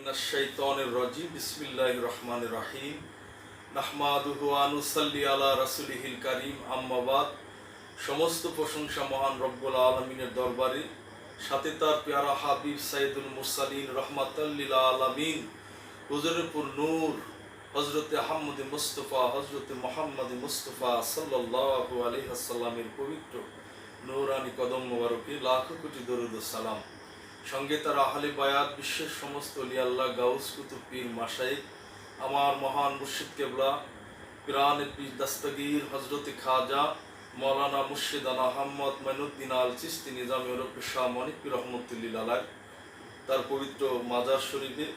মিনাশ শাইতানির রাজিম বিসমিল্লাহির রহমানির রহিম নাহমাদুহু ওয়া নুসাল্লি আলা রাসূলিহিল কারীম আম্মা বাদ। সমস্ত প্রশংসা মহান রব্বুল আলামিনের দরবারে, সাথে তার প্যারা হাবিব সাইয়্যিদুল মুরসালিন রাহমাতাল লিল আলামিন হুজুরে পুর নূর হযরতে আহমদ মুস্তাফা হযরতে মুহাম্মদ মুস্তাফা সাল্লাল্লাহু আলাইহি ওয়াসাল্লামের পবিত্র নূরানি কদম মোবারকে লাখো কোটি দরুদ ও সালাম। সঙ্গে তার আহলে বায়াত, বিশ্বের সমস্ত ওলি আল্লাহ, গাউস, কুতুব, পীর, মাশায়েখ, আমার মহান মুর্শিদ কেবলা পিরানে পীর দস্তগীর হযরতে খাজা মৌলানা মুর্শিদানা আহমদ মঈনুদ্দিন আল চিশতি নিজামী ওরফ শাহ মানিক পীর রহমতুল্লাহ আলাইহ তার পবিত্র মাজার শরীফে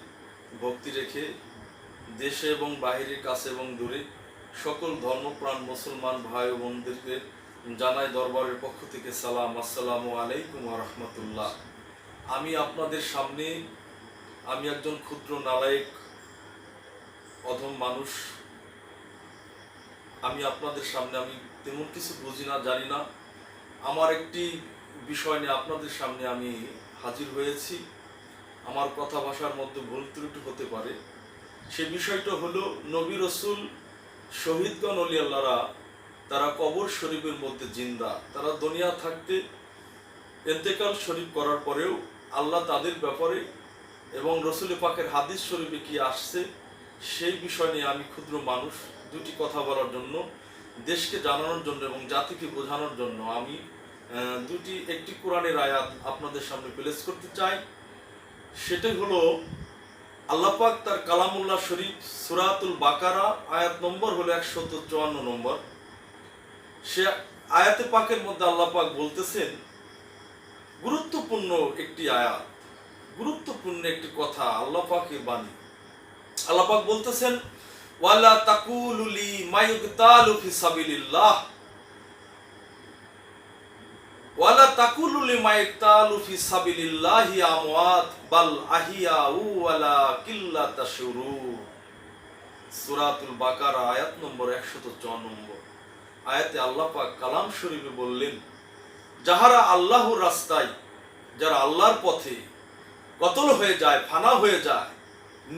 ভক্তি রেখে দেশে এবং বাহিরে, কাছে এবং দূরে সকল ধর্মপ্রাণ মুসলমান ভাই ও বোনদেরকে জানাই দরবারের পক্ষ থেকে সালাম, আসসালামু আলাইকুম ওয়া রাহমাতুল্লাহ। আমি আপনাদের সামনে, আমি একজন ক্ষুদ্র নালায়েক অধম মানুষ। আমি আপনাদের সামনে, আমি তেমন কিছু বুঝি না, জানি না। আমার একটি বিষয় নিয়ে আপনাদের সামনে আমি হাজির হয়েছি। আমার কথা ভাষার মধ্যে ভুল ত্রুটি হতে পারে। সে বিষয়টা হলো, নবী রসুল, শহীদগণ, ওলি আল্লাহরা তারা কবর শরীফের মধ্যে জিন্দা। তারা দুনিয়া থাকতে ইন্তেকাল শরীফ করার পরেও আল্লাহ তাদের ব্যাপারে এবং রসুল পাকের হাদিস শরীফে কি আসছে সেই বিষয় নিয়ে আমি ক্ষুদ্র মানুষ দুটি কথা বলার জন্য, দেশকে জানানোর জন্য এবং জাতিকে বোঝানোর জন্য আমি একটি কোরআনের আয়াত আপনাদের সামনে পেশ করতে চাই। সেটাই হলো আল্লাহ পাক তার কালামুল্লাহ শরীফ সূরাতুল বাকারা আয়াত নম্বর হলো 154 নম্বর। সে আয়াতে পাকের মধ্যে আল্লাহ পাক বলতেছেন, গুরুত্বপূর্ণ একটি আয়াত, গুরুত্বপূর্ণ একটি কথা, আল্লাহ পাকের বাণী। আল্লাহ পাক বলতেছেন, ওয়ালা তাকুলু লিমা ইউকতালু ফি সাবিলিল্লাহ ওয়ালা তাকুলু লিমা ইউকতালু ফি সাবিলিল্লাহি আমওয়াত বাল আহিয়াউ ওয়ালাকিল্লা তাশউরুন। সূরাতুল বাকারা আয়াত নম্বর 104 নম্বর আয়াতে আল্লাহ পাক কালাম শরীফে বললেন, যাহারা আল্লাহর রাস্তায়, যারা আল্লাহর পথে কতল হয়ে যায়, ফানা হয়ে যায়,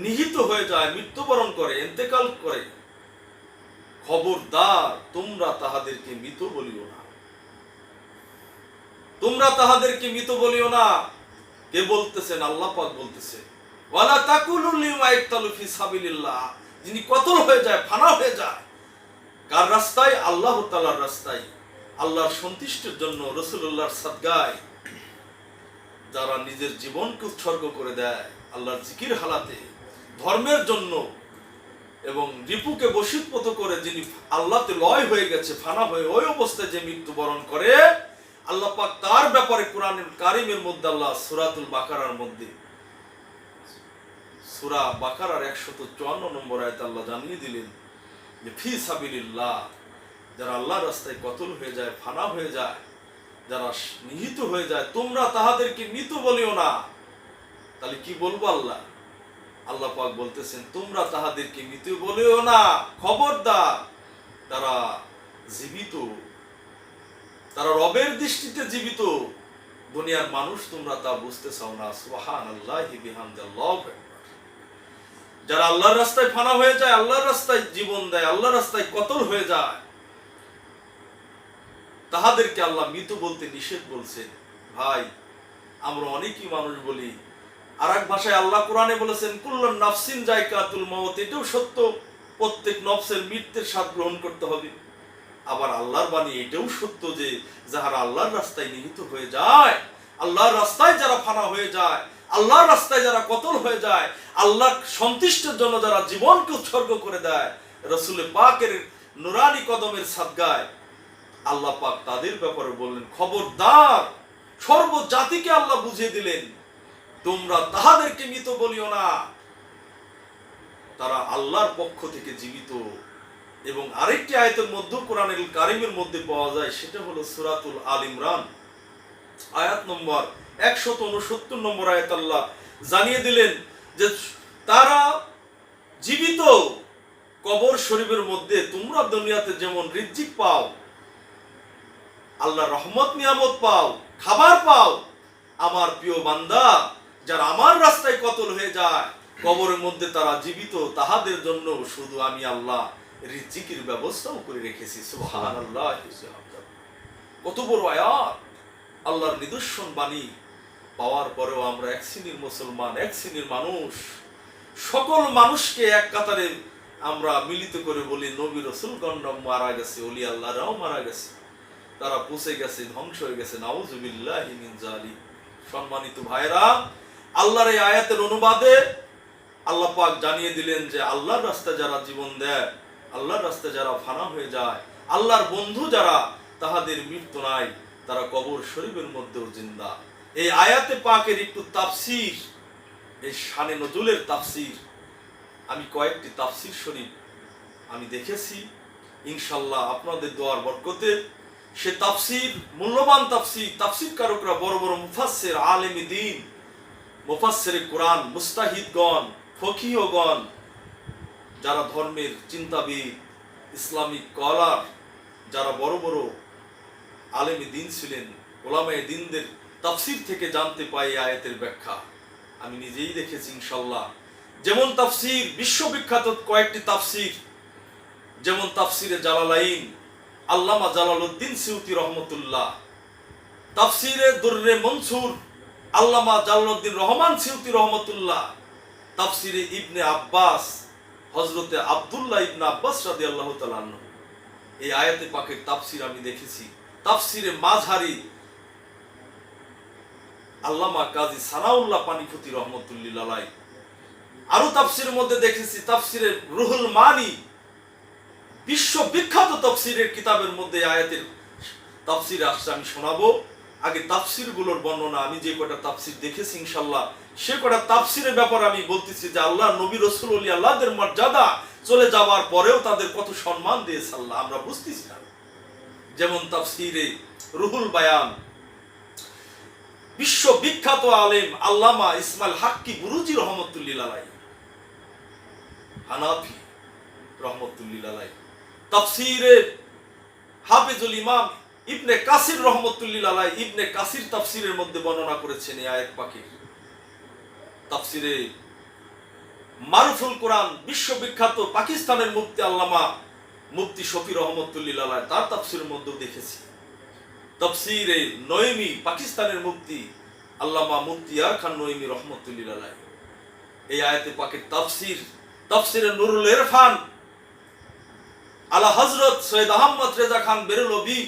নিহিত হয়ে যায়, মৃত্যুবরণ করে, ইন্তেকাল করে, খবরদার তোমরা তাহাদেরকে মৃত বলিও না। তোমরা তাহাদেরকে মৃত বলিও না। কে বলতেছেন? আল্লাহ পাক বলতেছে, ওয়ালা তাকুলু লিমা ইউকতালু ফি সাবিলিল্লাহ, যিনি কতল হয়ে যায়, ফানা হয়ে যায়, কার রাস্তায়? আল্লাহ তাআলার রাস্তায়, আল্লাহর সন্তুষ্টির জন্য, রাসূলুল্লাহর সাদগায় যারা নিজের জীবনকে উৎসর্গ করে দেয় আল্লাহর জিকির হালাতে, ধর্মের জন্য, এবং রিপুকে বশীভূত করে যিনি আল্লাহতে লয় হয়ে গেছে, ফানা হয়ে ওই অবস্থায় যে মৃত্যুবরণ করে, আল্লাহ পাক তার ব্যাপারে কোরআনুল কারীমের মধ্যে আল্লাহ সূরাতুল বাকারার মধ্যে, সূরা বাকারার 154 নম্বর আয়াতে আল্লাহ জানিয়ে দিলেন যে ফি সাবিলিল্লাহ, যারা আল্লাহর রাস্তায় কতল হয়ে যায়, ফানা হয়ে যায়, যারা নিহিত হয়ে যায়, তোমরা তাহাদেরকে মৃত বলিও না। তাহলে কি বলবো? আল্লাহ পাক বলতেছেন, তোমরা তাহাদেরকে মৃত বলিও না, খবরদার তারা জীবিত, তারা রবের দৃষ্টিতে জীবিত। দুনিয়ার মানুষ তোমরা তা বুঝতে চাও না। সুবহানাল্লাহি বিহামদিহি। যারা আল্লাহর রাস্তায় ফানা হয়ে যায়, আল্লাহর রাস্তায় জীবন দেয়, আল্লাহর রাস্তায় কতল হয়ে যায়, তাহাদেরকে আল্লাহ মৃত বলতে নিষেধ বলছেন। ভাই, আমরা অনেকই মানুষ বলি, আর এক ভাষায় আল্লাহ কোরআনে বলেছেন, কুল্লুন নাফসিন যায়কাতুল মাউত, এটাও সত্য, প্রত্যেক নফসের মৃত্যুর স্বাদ গ্রহণ করতে হবে। আবার আল্লাহর বাণী এটাও সত্য যে যারা আল্লাহর রাস্তায় নিহিত হয়ে যায়, আল্লাহর রাস্তায় যারা ফানা হয়ে যায়, আল্লাহর রাস্তায় যারা কতল হয়ে যায়, আল্লাহর সন্তুষ্টির জন্য যারা জীবনকে উৎসর্গ করে দেয় রাসূল পাকের নুরানি কদমের সাদগায়, আল্লাহ পাক তাদের ব্যাপারে বললেন, খবরদার, সর্বজাতিকে আল্লাহ বুঝিয়ে দিলেন, তোমরা তাহাদেরকে মৃত বলিও না, তারা আল্লাহর পক্ষ থেকে জীবিত। এবং আরেকটি আয়াতের মধ্যে কোরআনুল কারীমের মধ্যে পাওয়া যায়, সেটা হলো সূরাতুল আল ইমরান আয়াত নম্বর 169 নম্বর আয়াত আল্লাহ জানিয়ে দিলেন যে তারা জীবিত কবর শরীফের মধ্যে। তোমরা দুনিয়াতে যেমন রিজিক পাও, আল্লাহর রহমত নিয়ামত পাও, খাবার পাও, আমার প্রিয় বান্দা যারা আমার রাস্তায় কতল হয়ে যায়, কবরের মধ্যে তারা জীবিত, তাহাদের জন্য শুধু আমি আল্লাহ রিজিকের ব্যবস্থাও করে রেখেছি। সুবহানাল্লাহ। কত বড় আয়াত, আল্লাহর নিদর্শন বাণী পাওয়ার পরেও আমরা এক শ্রেণীর মুসলমান, এক শ্রেণীর মানুষ, সকল মানুষকে এক কাতারে আমরা মিলিত করে বলি নবী রাসূলগণ মারা গেছে, ওলি আল্লাহরাও মারা গেছে, তারা পচে গেছে, ধ্বংস হয়ে গেছে। নাউযুবিল্লাহি মিন যালিক। সম্মানিত ভাইরা, আল্লাহর এই আয়াতের অনুবাদে আল্লাহ পাক জানিয়ে দিলেন যে আল্লাহর রাস্তায় যারা জীবন দেয়, আল্লাহর রাস্তায় যারা ফানা হয়ে যায়, আল্লাহর বন্ধু যারা, তাহাদের মৃত্যু নাই, তারা কবর শরীফের মধ্যেও জিন্দা। এই আয়াতে পাকের একটু তাফসীর, এই শানে নজুলের তাফসীর, আমি কয়েকটি তাফসীর শরীফ আমি দেখেছি, ইনশাআল্লাহ আপনাদের দোয়ার বরকতে সে তাফসীর, মূল্যবান তাফসীর, তাফসীর কারকরা বড় বড় মুফাসসির, আলেমে দ্বীন, মুফাসসিরে কোরআন, মুস্তাহিদগণ, ফকিহগণ, যারা ধর্মের চিন্তাবিদ, ইসলামিক স্কলার, যারা বড় বড় আলেমে দ্বীন ছিলেন, উলামায়ে দ্বীনদের তাফসীর থেকে জানতে পাই এই আয়াতের ব্যাখ্যা। আমি নিজেই দেখেছি ইনশাআল্লাহ। যেমন তাফসীর, বিশ্ববিখ্যাত কয়েকটি তাফসীর, যেমন তাফসীরে জালালাইন, আল্লামা জালালউদ্দিন সিউতি রহমতুল্লাহ, তাফসীরে দুররে মনসুর, আল্লামা জালালউদ্দিন রহমান সিউতি রহমতুল্লাহ, তাফসীরে ইবনে আব্বাস, হযরতে আব্দুল্লাহ ইবনে আব্বাস রাদিয়াল্লাহু তাআলা আনহু, এই আয়াতে পাকের তাফসীর আমি দেখেছি। তাফসীরে মাযহারি, আল্লামা কাজী সানাউল্লাহ পানিপতি রহমতুল্লাহ আলাইহি। আরো তাফসীরের মধ্যে দেখেছি তাফসীরে রুহুল মানি, বিশ্ববিখ্যাত তাফসীরের কিতাবের মধ্যে আয়াতের তাফসীর আসছে, আমি শোনাবো। আগে তাফসীরগুলোর বর্ণনা, আমি যে কটা তাফসীর দেখেছি ইনশাআল্লাহ সে কটা তাফসীরের ব্যাপারে আমি বলতেছি যে আল্লাহ নবী রাসূল ওলি আল্লাহদের মর্যাদা চলে যাওয়ার পরেও তাদের কত সম্মান দিয়েছে আল্লাহ, আমরা বুঝতেছি না। যেমন তাফসীরে রুহুল বায়ান, বিশ্ববিখ্যাত আলেম আল্লামা ইসমাইল হাক্কি বুরুজি রহমতুল্লাহ আলাইহি, হানাফি রহমতুল্লাহ আলাইহি। তাফসীরে হাফিজুল ইমাম ইবনে কাসির রহমতুল্লাহ আলাইহি, ইবনে কাসির তাফসীরের মধ্যে বর্ণনা করেছেন এই আয়াত পাকের। তাফসীরে মারুফুল কোরআন, বিশ্ববিখ্যাত পাকিস্তানের মুফতি আল্লামা মুফতি শফি রহমতুল্লাহ আলাইহি, তার তাফসীরের মধ্যেও দেখেছি। তাফসীরে নঈমি, পাকিস্তানের মুফতি আল্লামা মুফতি ইয়ার খান নঈমি রহমতুল্লাহ আলাইহি, এই আয়াতে পাকের তাফসীর। তাফসীরে নুরুল ইরফান আলা হযরত সৈয়দ আহমদ রেজা খান বেরলভী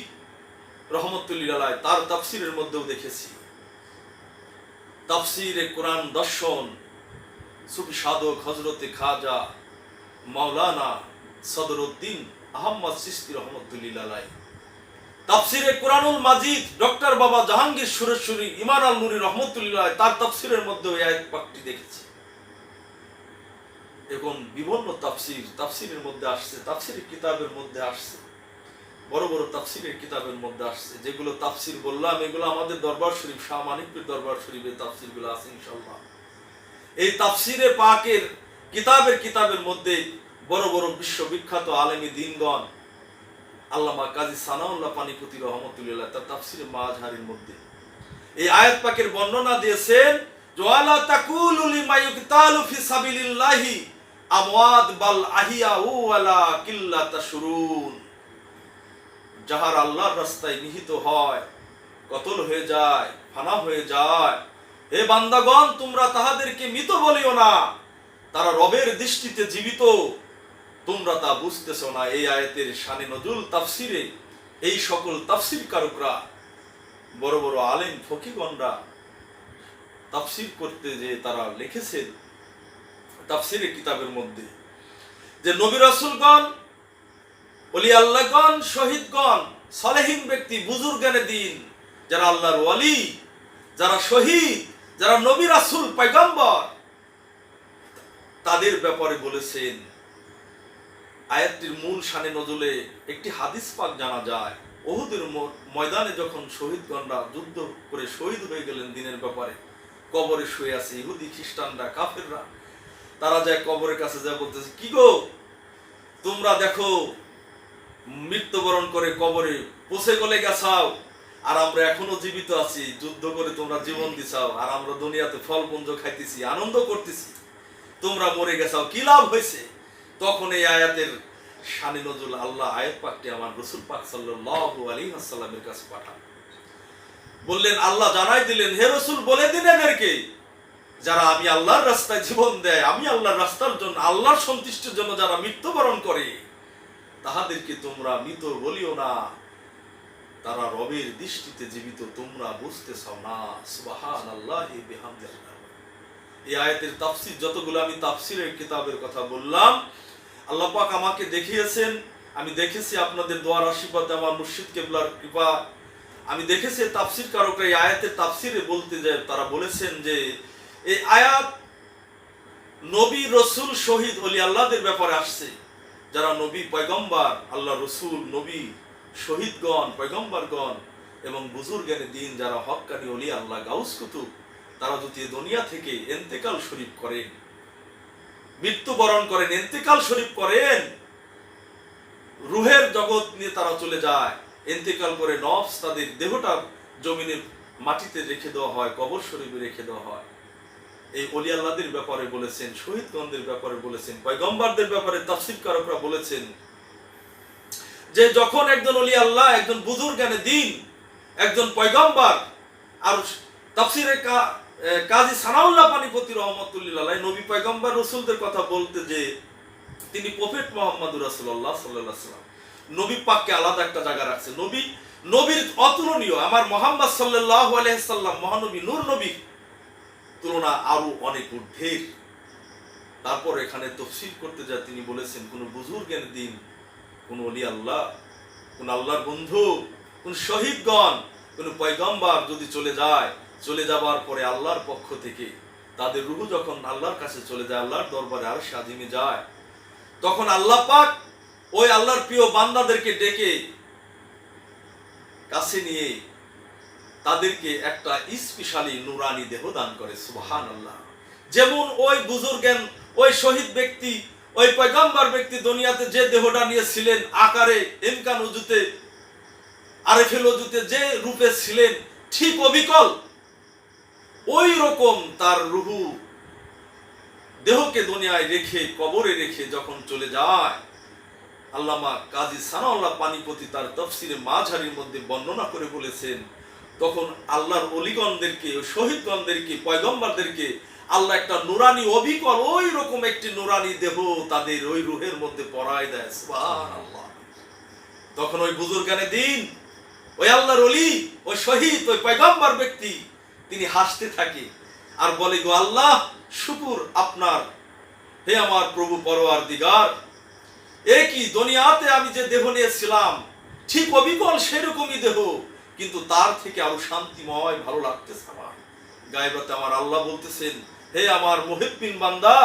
রহমতুল্লাহ আলাইহি, তার তাফসীরের মধ্যেও দেখেছি। তাফসীরে কোরআন দর্শন, সুফি সাধক হযরতে খাজা মাওলানা সদরউদ্দিন আহমদ চিশতি রহমতুল্লাহ আলাইহি। তাফসীরে কোরআনুল মাজিদ ডক্টর বাবা জাহাঙ্গীর সুরেশ্বরী ইমান আল নুরি রহমতুল্লাহ আলাইহি, তার তাফসীরের মধ্যে এই আয়াত পাকটি দেখেছি। এখন বিভিন্ন তাফসীরের মধ্যে আসছে, তাফসীরের কিতাবের মধ্যে আসছে, বড় বড় তাফসীরের কিতাবের মধ্যে আসছে। যেগুলো তাফসীর বললাম এগুলো আমাদের দরবার শরীফ, শাহ মানিকপুর দরবার শরীফে তাফসীরগুলো আছে ইনশাআল্লাহ। এই তাফসীরে পাকের কিতাবের মধ্যে বড় বড় বিশ্ববিখ্যাত আলেমী দ্বীনগণ, আল্লামা কাজী সানাউল্লাহ পানিপতি রহমতুল্লাহ তার তাফসীরে মাযহারির মধ্যে এই আয়াত পাকের বর্ণনা দিয়েছেন, ওয়ালা তাকুলু লিমা ইউকতালু ফি সাবিলিল্লাহি আমওয়াত বাল আহিয়াউ ওয়ালা কিল্লা তাশরুন। যাহার আল্লাহর রাস্তায় নিহিত হয়, কতল হয়ে যায়, ফানা হয়ে যায়, হে বান্দাগণ তোমরা তাহাদেরকে মৃত বলিও না, তারা রবের দৃষ্টিতে জীবিত, তোমরা তা বুঝতেছো না। এই আয়াতের শানে নজুল তাফসীরে এই সকল তাফসীর কারকরা, বড় বড় আলেম ফকিগণরা তাফসীর করতে যে তারা লিখেছেন তাফসীরের কিতাবের মধ্যে যে নবী রাসূলগণ, ওলি আল্লাহগণ, শহীদগণ, সালেহীন ব্যক্তি, বুজুর্গানে দিন, যারা আল্লাহর ওয়ালি, যারা শহীদ, যারা নবী রাসূল পয়গম্বর, তাদের ব্যাপারে বলেছেন। আয়াতটির মূল শানে নজুলে একটি হাদিস পাক জানা যায়। উহুদের ময়দানে যখন শহীদগণরা যুদ্ধ করে শহীদ হয়ে গেলেন দিনের ব্যাপারে, কবরে শুয়ে আছে ইহুদি খ্রিস্টানরা, কাফেররা, তারা যায় কবরের কাছে যায় বলতেছে, কি গো তোমরা দেখো মৃত্যুবরণ করে কবরে পৌঁছে গলে গেছাও, আর আমরা এখনো জীবিত আছি, যুদ্ধ করে তোমরা জীবন দিছাও, আর আমরা দুনিয়াতে ফল পুঞ্জ খাইতেছি, আনন্দ করতেছি। তোমরা মরে গেছাও, কি লাভ হয়েছে? তখন এই আয়াতের শানে নজুল আল্লাহ আয়াত পাকটি আমার রাসূল পাক সাল্লাল্লাহু আলাইহি ওয়াসাল্লামের কাছে পাঠান। বললেন, আল্লাহ জানাই দিলেন, হে রাসূল বলে দিন এদেরকে, যারা আমি আল্লাহর রাস্তায় জীবন দেয়, আমি আল্লাহর রাস্তার জন্য, আল্লাহর সন্তুষ্টির জন্য যারা মৃত্যুবরণ করে, তাহাদেরকে তোমরা মৃত বলিও না, তারা রবের দৃষ্টিতে জীবিত, তোমরা বুঝতেছাও না। সুবহানাল্লাহি বিহামদিহি। এই আয়াতের তাফসীর যতগুলো আমি তাফসীরের কিতাবের কথা বললাম, আল্লাহ পাক আমাকে দেখিয়েছেন, আমি দেখেছি আপনাদের দোয়ার আশীর্বাদে, আমার মুর্শিদ কেবলার কৃপা, আমি দেখেছি তাফসীর কারকরা এই আয়াতের তাফসীরে বলতে যায়, তারা বলেছেন যে এই আয়াত নবী, রসুল, শহীদ, ওলি আল্লাহদের ব্যাপারে আসছে। যারা নবী, পয়গম্বর, আল্লাহ রসুল, নবী, শহীদগণ, পয়গম্বরগণ এবং বুজুর্গানে দিন, যারা হক্কানি ওলি আল্লাহ, গাউস কুতুব, তারা যদি দুনিয়া থেকে ইন্তেকাল শরীফ করেন, মৃত্যুবরণ করেন, ইন্তেকাল শরীফ করেন, রুহের জগৎ নিয়ে তারা চলে যায়, ইন্তেকাল করে নফস, তাদের দেহটা জমিনে মাটিতে রেখে দেওয়া হয়, কবর শরীফে রেখে দেওয়া হয়। এই ওলি আল্লাহদের ব্যাপারে বলেছেন, শহীদগণদের ব্যাপারে বলেছেন, পয়গম্বরদের ব্যাপারে তাফসীরকারকরা বলেছেন যে যখন একজন ওলি আল্লাহ, একজন বুজুর্গানে দিন, একজন পয়গম্বর, আর তাফসীরে কাজী সানাউল্লাহ পানিপতি রহমাতুল্লাহ আলাইহি নবী, পয়গম্বর, রাসূলদের কথা বলতে যে তিনি প্রফেট মুহাম্মদুর রাসূলুল্লাহ সাল্লাল্লাহু আলাইহি ওয়াসাল্লাম, নবী পাককে আলাদা একটা জায়গা রাখছে। নবীর অতুলনীয়, আমার মুহাম্মদ সাল্লাল্লাহু আলাইহি সাল্লাম মহানবী, নূর নবী তুলনা আরো অনেক ঊর্ধ্বের। তারপর এখানে তাফসীর করতে যায় তিনি বলেছেন, কোন বুজুর্গের দিন, কোন ওলি আল্লাহ, কোন আল্লাহর বন্ধু, কোন শহীদগণ, কোন পয়গম্বর যদি চলে যায়, চলে যাবার পরে আল্লাহর পক্ষ থেকে তাদের রূহ যখন আল্লাহর কাছে চলে যায়, আল্লাহর দরবারে আরশ আজিমে যায়, তখন আল্লাহ পাক ওই আল্লাহর প্রিয় বান্দাদেরকে ডেকে কাছে নিয়ে তাদেরকে একটা স্পেশালি নুরানি দেহ দান করে। সুবহানাল্লাহ। যেমন ওই বুজুর্গেন, ওই শহীদ ব্যক্তি, ওই পয়গম্বর ব্যক্তি দুনিয়াতে যে দেহটা নিয়েছিলেন, আকারে, ইমকান উজুতে, আরেফেল উজুতে যে রূপে ছিলেন, ঠিক অবিকল ওই রকম তার রুহু দেহকে দুনিয়ায় রেখে, কবরে রেখে যখন চলে যায়, আল্লামা কাজী সানাউল্লাহ পানিপতি তার তাফসীরে মাঝারির মধ্যে বর্ণনা করে বলেছেন, তখন আল্লাহর ওলিগণদেরকে, শহীদগণদেরকে, পয়গম্বরদেরকে আল্লাহ একটা নুরানি অবিকল ওই রকম একটি নুরানি দেহ তাদের ওই রুহের মধ্যে পরায় দেয়। সুবহানাল্লাহ। তখন ওই বুজুর্গানে দিন, ওই আল্লাহর ওলি, ওই শহীদ, ওই পয়গম্বর ব্যক্তি, তিনি হাসতে থাকে আর বলে, গো আল্লাহ, শুকুর আপনার, হে আমার প্রভু পরওয়ারদিগার, এ কি দুনিয়াতে আমি যে দেহ নিয়েছিলাম ঠিক অবিকল সেরকমই দেহ, কিন্তু তার থেকে আরো শান্তিময়, ভালো লাগতেছে আমার। গায়বাতে আমার আল্লাহ বলতেছেন, হে আমার মুহিব্বিন বান্দা,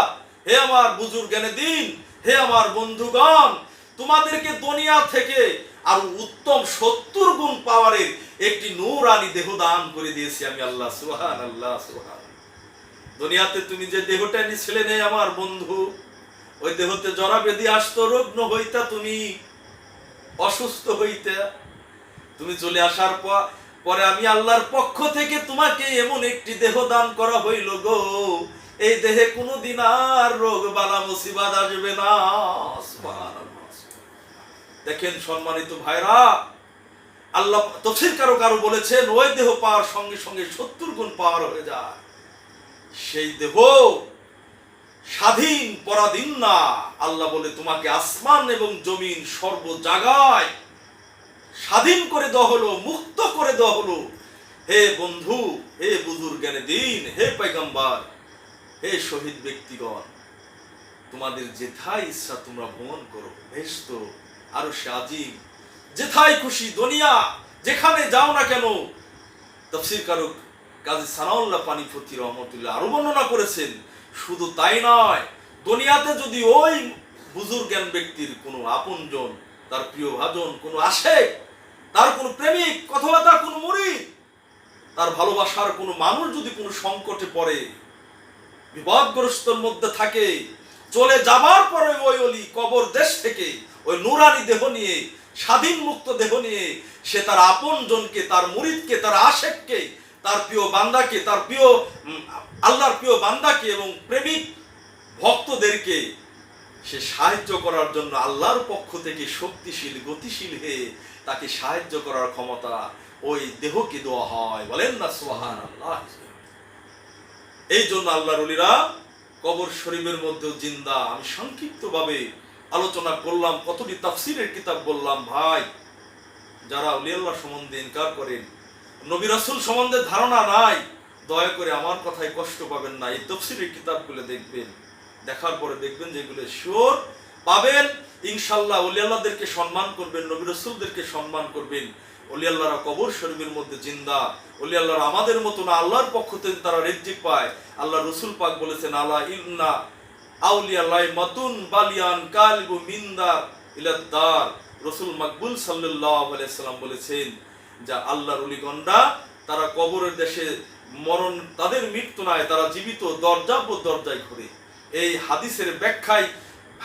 হে আমার বুজুর্গানে দিন, হে আমার বন্ধুগণ, তোমাদেরকে দুনিয়া থেকে আরো উত্তম 70 গুণ পাওয়ারের একটি নূরানি দেহ দান করে দিয়েছি আমি আল্লাহ। সুবহানাল্লাহ, সুবহানাল্লাহ। দুনিয়াতে তুমি যে দেহটা নিয়েছিলে নে আমার বন্ধু, ওই দেহতে জরা ব্যাধি আসতো, রোগ হইতা, তুমি অসুস্থ হইতে, তুমি চলে আসার পরে আমি আল্লাহর পক্ষ থেকে তোমাকে এমন একটি দেহ দান করা হইল গো, এই দেহে কোনোদিন আর রোগ বালা মুসিবত আসবে না। সুবহানাল্লাহ। দেখেন সম্মানিত ভাইরা, আল্লাহ তাফসীর কারো বলেছেন, ওই দেহ পাওয়ার সঙ্গে সঙ্গে 70 গুণ পাওয়ার হয়ে যায়। সেই দেহ স্বাধীন, পরাধীন না। আল্লাহ বলে, তোমাকে আসমান এবং জমিন সর্ব জায়গায় স্বাধীন করে দেওয়া হলো, মুক্ত করে দেওয়া হলো। হে বন্ধু, হে বুজুর্গানে দিন, হে পয়গম্বর, হে শহীদ ব্যক্তিগণ, তোমাদের যেথায় ইচ্ছা তোমরা ভ্রমণ করো, বেহেশত, আরশে আজিম, যেথায় খুশি দুনিয়া যেখানে যাও না কেন। তাফসীর কারক কাজী সানাউল্লাহ পানিপতি রহমতুল্লাহ আরো বর্ণনা করেছেন, শুধু তাই নয়, দুনিয়াতে যদি ওই বুজুর্গান ব্যক্তির কোনো আপনজন, তার প্রিয় ভাজন, কোনো আশেক, তার কোনো প্রেমিক অথবা তার কোনো মুরিদ, তার ভালোবাসার কোনো মানুষ যদি কোনো সংকটে পড়ে, বিপদগ্রস্তর মধ্যে থাকে, চলে যাবার পরে ওই অলি কবর দেশ থেকে ওই নুরানি দেহ নিয়ে, স্বাধীন মুক্ত দেহ নিয়ে, সে তার আপনজনকে, তার মুরিদকে, তার আশেককে, তার প্রিয় বান্দাকে, তার প্রিয় আল্লাহর প্রিয় বান্দাকে এবং প্রেমিক ভক্তদেরকে সে সাহায্য করার জন্য আল্লাহর পক্ষ থেকে শক্তিশীল গতিশীল হয়ে তাকে সাহায্য করার ক্ষমতা ওই দেহকে দেওয়া হয়। বলেন না সুবহানাল্লাহ। এই জন্য আল্লাহর ওলিরা কবর শরীফের মধ্যেও জিন্দা। আমি সংক্ষিপ্তভাবে আলোচনা করলাম, কতটি তাফসীরের কিতাব বললাম। ভাই, যারা ওলি আল্লাহ সম্বন্ধে ইনকার করেন, নবী রাসূল সম্বন্ধে ধারণা নাই, দয়া করে আমার কথায় কষ্ট পাবেন না। এই তাফসীরের কিতাবগুলো দেখবেন, দেখার পরে দেখবেন যেগুলো শিওর পাবেন ইনশাআল্লাহ। ওলি আল্লাহদেরকে সম্মান করবেন, নবী রাসূলদেরকে সম্মান করবেন। ওলি আল্লাহরা কবর শরীফের মধ্যে জিন্দা। ওলি আল্লাহরা আমাদের মতো না, আল্লাহর পক্ষ থেকে তারা রিজিক পায়। আল্লাহ রাসূল পাক বলেছেন, আলা ইন্না আউলিয়াল্লাহি মাতুন বালিয়ান কালবু মিন্দা ইলাদ্দার। রাসূল মাকবুল সাল্লাল্লাহু আলাইহি সাল্লাম বলেছেন যে আল্লাহর ওলিগণরা তারা কবরের দেশে মরণ, তাদের মৃত্যু নাই, তারা জীবিত দরজায় ঘুরে। এই হাদিসের ব্যাখ্যায়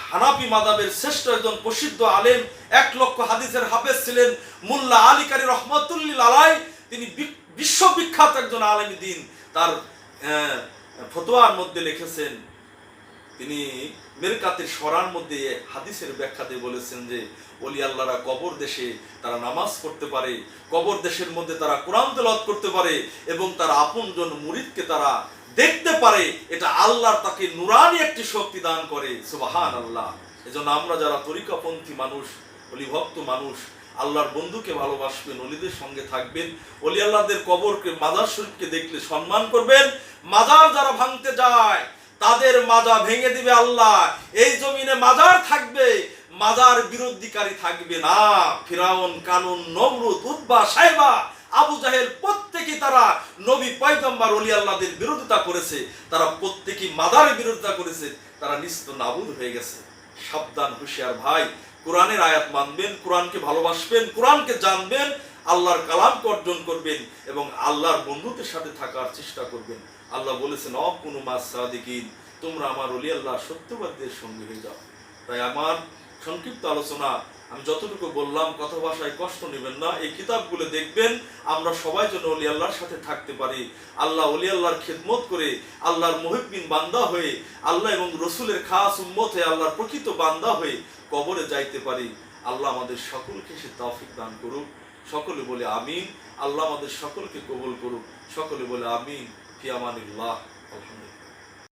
হানাফি মাযহাবের শ্রেষ্ঠ একজন প্রসিদ্ধ আলেম, 1 লক্ষ হাদিসের হাফেজ ছিলেন মোল্লা আলী কারি রহমাতুল্লাহ আলাইহি। তিনি বিশ্ববিখ্যাত একজন আলেম দ্বীন। তার ফতোয়ার মধ্যে লিখেছেন, তিনি মিরকাতের সরার মধ্যে হাদিসের ব্যাখ্যাতে বলেছেন যে ওলি আল্লাহরা কবর দেশে তারা নামাজ পড়তে পারে, কবর দেশের মধ্যে তারা কোরআন তেলাওয়াত করতে পারে এবং তার আপনজন মুরিদকে তারা দেখতে পারে। এটা আল্লাহর তাকে নুরানি একটি শক্তি দান করে। সুবহানাল্লাহ। এজন্য আমরা যারা তরিকাপন্থী মানুষ, ওলি ভক্ত মানুষ, আল্লাহর বন্ধুকে ভালোবাসবেন, ওলিদের সঙ্গে থাকবেন, ওলি আল্লাহদের কবরকে, মাজার শরীফকে দেখলে সম্মান করবেন। মাজার যারা ভাঙতে যায় তাদের মাজা ভেঙে দিবে আল্লাহ। এই জমিনে মাজার থাকবে, মাজার বিরোধীকারী থাকবে না। ফিরাউন, কানুন, নমরুদ, উতবা, সাইবা, আবু জাহেল প্রত্যেকেই তারা নবী পয়গম্বর ওলি আল্লাহদের বিরোধিতা করেছে। তারা প্রত্যেকেই মাজারের বিরোধিতা করেছে, তারা নিস্ত নাবুদ হয়ে গেছে। সাবধান, হুঁশিয়ার ভাই। কোরআনের আয়াত মানবেন, কোরআনকে ভালোবাসবেন, কোরআনকে জানবেন, আল্লাহর কালামকে অর্জন করবেন এবং আল্লাহর বন্ধুদের সাথে থাকার চেষ্টা করবেন। আল্লাহ বলেছেন, অকুনু মাস সাদিকিন, তোমরা আমার ওলি আল্লাহ সত্যবাদীদের সঙ্গে হয়ে যাও। তাই আমার সংক্ষিপ্ত আলোচনা আমি যতটুকু বললাম, কথা ভাষায় কষ্ট নেবেন না। এই কিতাবগুলো দেখবেন, আমরা সবাই যেন ওলি আল্লাহর সাথে থাকতে পারি। আল্লাহ ওলি আল্লাহর খেদমত করে, আল্লাহর মুহিব্বিন বান্দা হয়ে, আল্লাহ এবং রসুলের খাস উম্মত হয়ে, আল্লাহর প্রকৃত বান্দা হয়ে কবরে যাইতে পারি। আল্লাহ আমাদের সকলকে সে তৌফিক দান করুক। সকলে বলে আমিন। আল্লাহ আমাদের সকলকে কবুল করুক। সকলে বলে আমিন। ফি আমানিল্লাহ। আলহামদুলিল্লাহ।